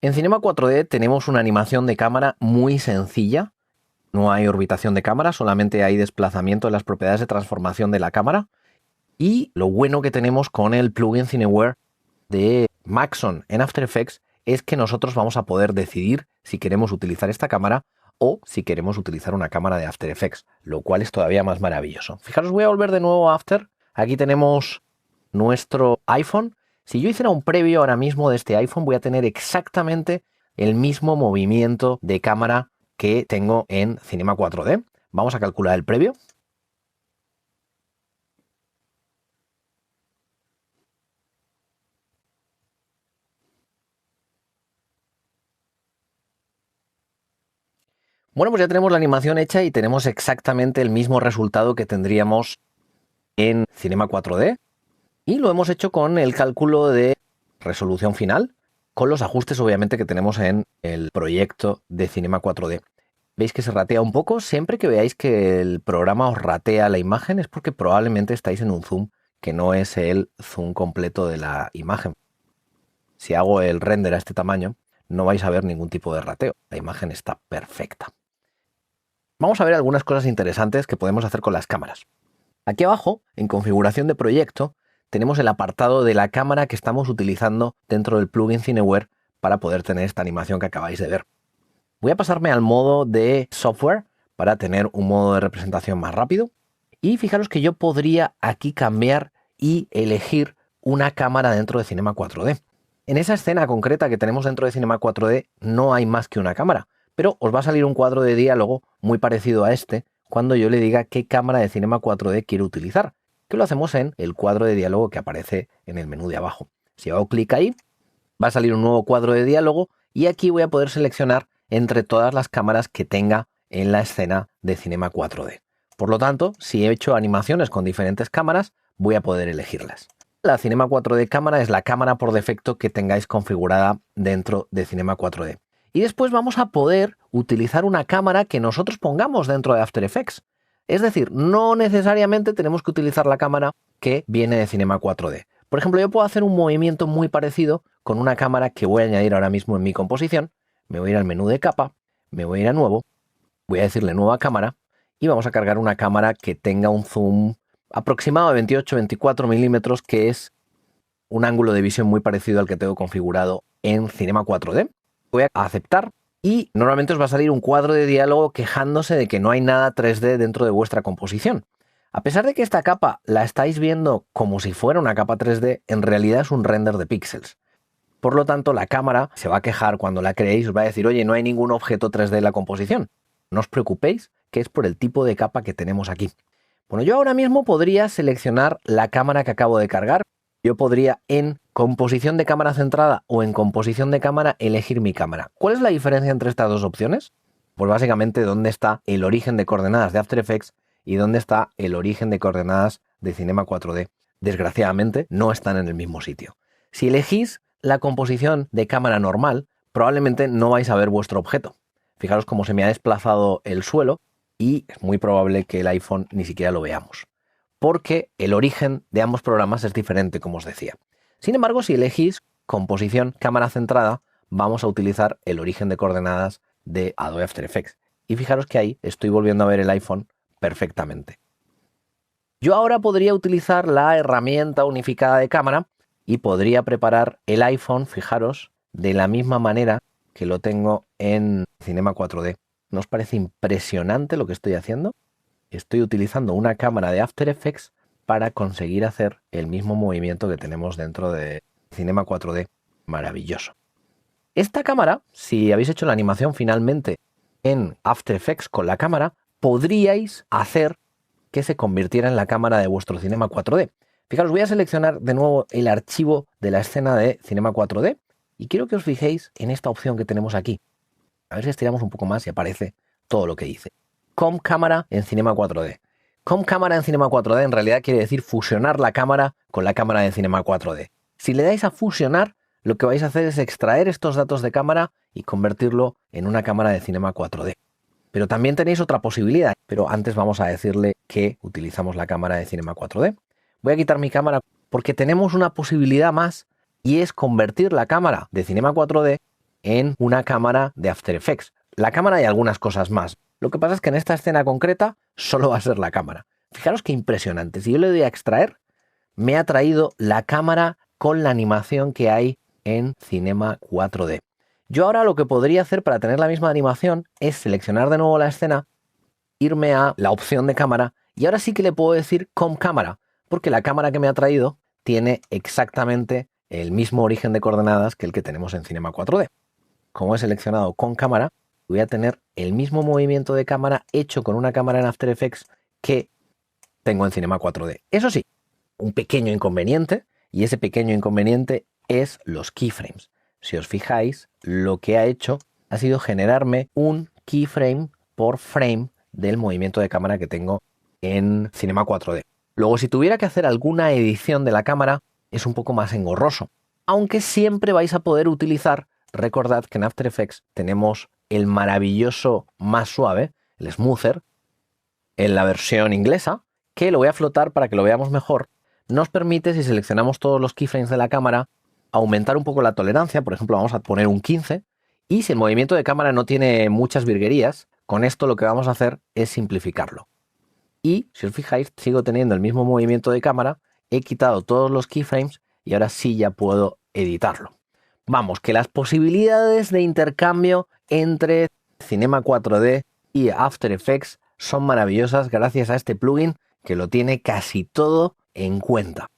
En Cinema 4D tenemos una animación de cámara muy sencilla. No hay orbitación de cámara, solamente hay desplazamiento de las propiedades de transformación de la cámara. Y lo bueno que tenemos con el plugin Cineware de Maxon en After Effects es que nosotros vamos a poder decidir si queremos utilizar esta cámara o si queremos utilizar una cámara de After Effects, lo cual es todavía más maravilloso. Fijaros, voy a volver de nuevo a After. Aquí tenemos nuestro iPhone. Si yo hiciera un previo ahora mismo de este iPhone, voy a tener exactamente el mismo movimiento de cámara que tengo en Cinema 4D. Vamos a calcular el previo. Bueno, pues ya tenemos la animación hecha y tenemos exactamente el mismo resultado que tendríamos en Cinema 4D. Y lo hemos hecho con el cálculo de resolución final, con los ajustes obviamente que tenemos en el proyecto de Cinema 4D. ¿Veis que se ratea un poco? Siempre que veáis que el programa os ratea la imagen es porque probablemente estáis en un zoom que no es el zoom completo de la imagen. Si hago el render a este tamaño, no vais a ver ningún tipo de rateo. La imagen está perfecta. Vamos a ver algunas cosas interesantes que podemos hacer con las cámaras. Aquí abajo, en configuración de proyecto, tenemos el apartado de la cámara que estamos utilizando dentro del plugin Cineware para poder tener esta animación que acabáis de ver. Voy a pasarme al modo de software para tener un modo de representación más rápido. Y fijaros que yo podría aquí cambiar y elegir una cámara dentro de Cinema 4D. En esa escena concreta que tenemos dentro de Cinema 4D no hay más que una cámara, pero os va a salir un cuadro de diálogo muy parecido a este cuando yo le diga qué cámara de Cinema 4D quiero utilizar, que lo hacemos en el cuadro de diálogo que aparece en el menú de abajo. Si hago clic ahí, va a salir un nuevo cuadro de diálogo y aquí voy a poder seleccionar entre todas las cámaras que tenga en la escena de Cinema 4D. Por lo tanto, si he hecho animaciones con diferentes cámaras, voy a poder elegirlas. La Cinema 4D cámara es la cámara por defecto que tengáis configurada dentro de Cinema 4D. Y después vamos a poder utilizar una cámara que nosotros pongamos dentro de After Effects. Es decir, no necesariamente tenemos que utilizar la cámara que viene de Cinema 4D. Por ejemplo, yo puedo hacer un movimiento muy parecido con una cámara que voy a añadir ahora mismo en mi composición. Me voy a ir al menú de capa, me voy a ir a nuevo, voy a decirle nueva cámara y vamos a cargar una cámara que tenga un zoom aproximado de 28-24 milímetros, que es un ángulo de visión muy parecido al que tengo configurado en Cinema 4D. Voy a aceptar y normalmente os va a salir un cuadro de diálogo quejándose de que no hay nada 3D dentro de vuestra composición. A pesar de que esta capa la estáis viendo como si fuera una capa 3D, en realidad es un render de píxeles. Por lo tanto, la cámara se va a quejar cuando la creéis, os va a decir, oye, no hay ningún objeto 3D en la composición. No os preocupéis, que es por el tipo de capa que tenemos aquí. Bueno, yo ahora mismo podría seleccionar la cámara que acabo de cargar. Yo podría en composición de cámara centrada o en composición de cámara elegir mi cámara. ¿Cuál es la diferencia entre estas dos opciones? Pues básicamente dónde está el origen de coordenadas de After Effects y dónde está el origen de coordenadas de Cinema 4D. Desgraciadamente no están en el mismo sitio. Si elegís la composición de cámara normal, probablemente no vais a ver vuestro objeto. Fijaros cómo se me ha desplazado el suelo y es muy probable que el iPhone ni siquiera lo veamos, porque el origen de ambos programas es diferente, como os decía. Sin embargo, si elegís composición cámara centrada, vamos a utilizar el origen de coordenadas de Adobe After Effects. Y fijaros que ahí estoy volviendo a ver el iPhone perfectamente. Yo ahora podría utilizar la herramienta unificada de cámara y podría preparar el iPhone, fijaros, de la misma manera que lo tengo en Cinema 4D. ¿No os parece impresionante lo que estoy haciendo? Estoy utilizando una cámara de After Effects para conseguir hacer el mismo movimiento que tenemos dentro de Cinema 4D. Maravilloso. Esta cámara, si habéis hecho la animación finalmente en After Effects con la cámara, podríais hacer que se convirtiera en la cámara de vuestro Cinema 4D. Fijaros, voy a seleccionar de nuevo el archivo de la escena de Cinema 4D y quiero que os fijéis en esta opción que tenemos aquí. A ver si estiramos un poco más y aparece todo lo que dice. Com cámara en Cinema 4D. Com cámara en Cinema 4D en realidad quiere decir fusionar la cámara con la cámara de Cinema 4D. Si le dais a fusionar, lo que vais a hacer es extraer estos datos de cámara y convertirlo en una cámara de Cinema 4D. Pero también tenéis otra posibilidad, pero antes vamos a decirle que utilizamos la cámara de Cinema 4D. Voy a quitar mi cámara porque tenemos una posibilidad más y es convertir la cámara de Cinema 4D en una cámara de After Effects. La cámara y algunas cosas más. Lo que pasa es que en esta escena concreta solo va a ser la cámara. Fijaros qué impresionante. Si yo le doy a extraer, me ha traído la cámara con la animación que hay en Cinema 4D. Yo ahora lo que podría hacer para tener la misma animación es seleccionar de nuevo la escena, irme a la opción de cámara y ahora sí que le puedo decir con cámara, porque la cámara que me ha traído tiene exactamente el mismo origen de coordenadas que el que tenemos en Cinema 4D. Como he seleccionado con cámara, voy a tener el mismo movimiento de cámara hecho con una cámara en After Effects que tengo en Cinema 4D. Eso sí, un pequeño inconveniente, y ese pequeño inconveniente es los keyframes. Si os fijáis, lo que ha hecho ha sido generarme un keyframe por frame del movimiento de cámara que tengo en Cinema 4D. Luego, si tuviera que hacer alguna edición de la cámara, es un poco más engorroso. Aunque siempre vais a poder utilizar, recordad que en After Effects tenemos el maravilloso más suave, el smoother, en la versión inglesa, que lo voy a flotar para que lo veamos mejor. Nos permite, si seleccionamos todos los keyframes de la cámara, aumentar un poco la tolerancia. Por ejemplo, vamos a poner un 15. Y si el movimiento de cámara no tiene muchas virguerías, con esto lo que vamos a hacer es simplificarlo. Y si os fijáis, sigo teniendo el mismo movimiento de cámara, he quitado todos los keyframes y ahora sí ya puedo editarlo. Vamos, que las posibilidades de intercambio entre Cinema 4D y After Effects son maravillosas gracias a este plugin que lo tiene casi todo en cuenta.